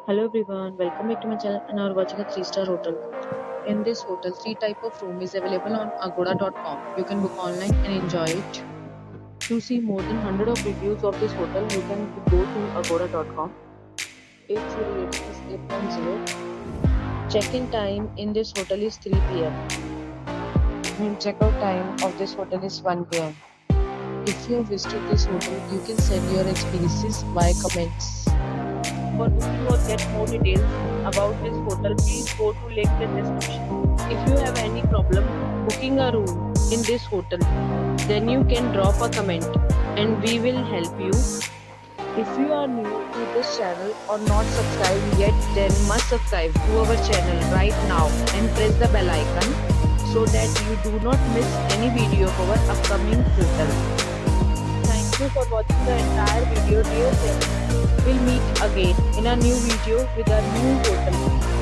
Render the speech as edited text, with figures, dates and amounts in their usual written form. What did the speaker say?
Hello everyone, welcome back to my channel and are watching a 3-star hotel. In this hotel, 3 type of room is available on agoda.com. You can book online and enjoy it. To see more than 100 of reviews of this hotel, you can go to agoda.com. Its rating is 8.0. Check-in time in this hotel is 3 p.m. and check-out time of this hotel is 1 p.m. If you have visited this hotel, you can send your experiences via comments. For booking or get more details about this hotel, please go to link in description. If you have any problem booking a room in this hotel, then you can drop a comment and we will help you. If you are new to this channel or not subscribed yet, then must subscribe to our channel right now and press the bell icon so that you do not miss any video of our upcoming hotel. Thank you for watching the entire video, dear friends. We'll meet again in a new video with a new hotel.